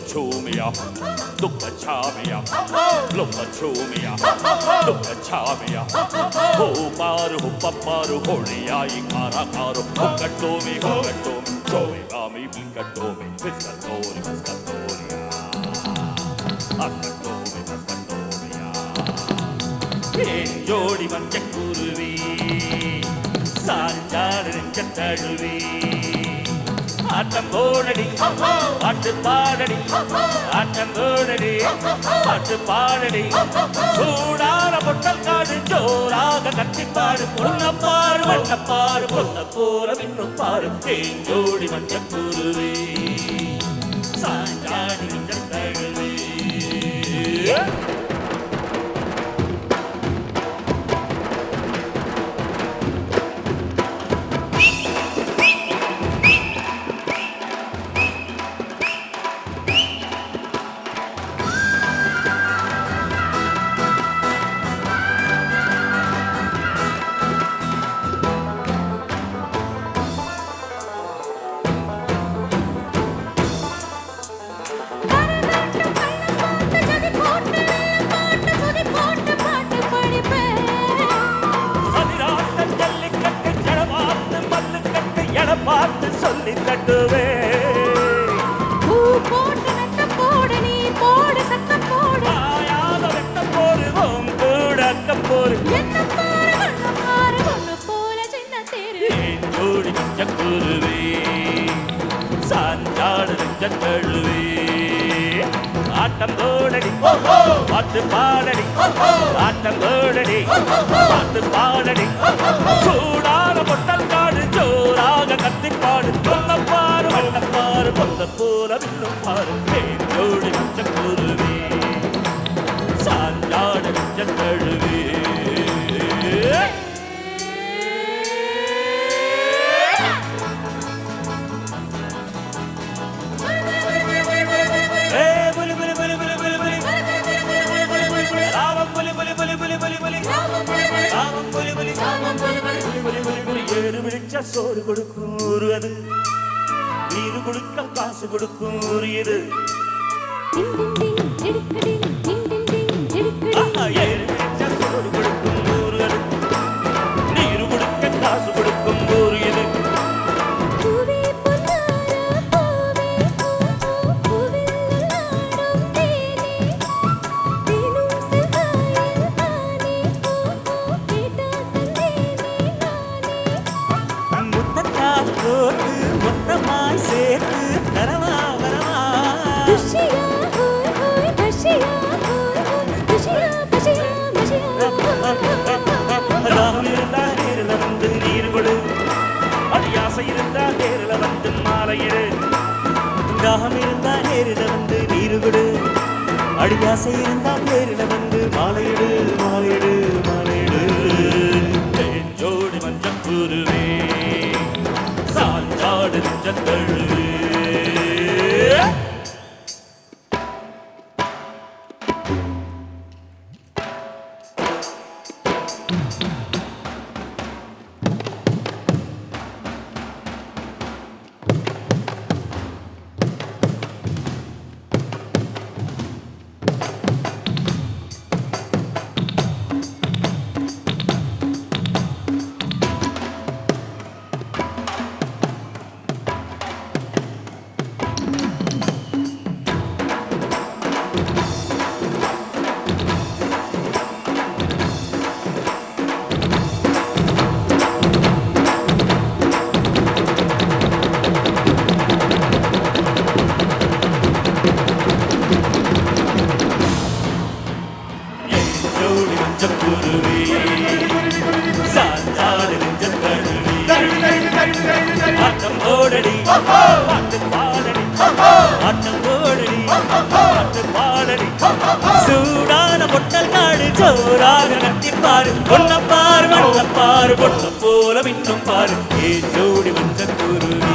chumia, look at chamia, look at chumia, look at chamia. Oh, paru, holia, ikara, karu, hokatomi, tomi, ami, pikatomi, piscatori, piscatoria, ascatomi, ascatoria. Jodi manchakuruvi, sanjarin chattaruvi. ஆட்டம் போடடி பாட்டு பாடடி ஆட்டம் போடடி பாட்டு பாடடி சூடான பொட்டல் காடு ஜோராக கட்டிப்பாடு பொன்னப்பாரு வண்ணப்பாரு பொன்ன போல இன்னும் பாரு தேஞ்சோடி மஞ்சக்குருவே சாஞ்சாடி தழுவே பார்த்து சொல்லி தட்டுவே பூ போட்டு நட்ட போடு நீ போடு சத்தம் போடு ஆயாத வெட்ட போடு ஓம் கூடக்க போடு என்ன பாரு ஒன்னு போல சின்ன தேரு ஜோடி மஞ்சக்குருவே சாஞ்சாடு நெஞ்சத்தழுவே ஆட்டம் போடடி பாட்டு பாடடி ஆட்டம் போடடி பாட்டு பாடடி சூடான பொட்டல் காடு ஜோராக கத்திப்பாடு பொன்னப்பாரு வண்ணப்பாரு பொன்ன போல வில்லும் பாரு தேஞ்சோடி மஞ்சக்குருவே சாஞ்சாடு நெஞ்சத்தழுவே ஏறு விழிச்ச சோறு கொடுக்கும் ஊரு அது நீரு கொடுக்க காசு கொடுக்கும் ஊரு இது ஏறு விழிச்ச சோறு கொடுக்கும் ஊரு அது நீரு கொடுக்க காசு கொடுக்கும் ஊரு இது இருந்தா நேரில் வந்து மாலையிடு தாகம் இருந்தா நேரில் வந்து நீரு கொடு அடியாசை இருந்தா நேரில் வந்து மாலையிடு மாலையிடு மாலையிடு தேஞ்சோடி மஞ்சக்குருவே சாஞ்சாடு நெஞ்சத்தழுவே சாஞ்சாடு நெஞ்சத்தழுவே ஆட்டம் போடடி பாட்டு பாடடி ஆட்டம் போடடி பாட்டு பாடடி சூடான பொட்டல் காடு ஜோராக நட்டிப்பாரு பொன்னப்பாரு வண்ணப்பாரு பொன்ன போல மின்னும் பாரு ஏ ஜோடி மஞ்சக்குருவே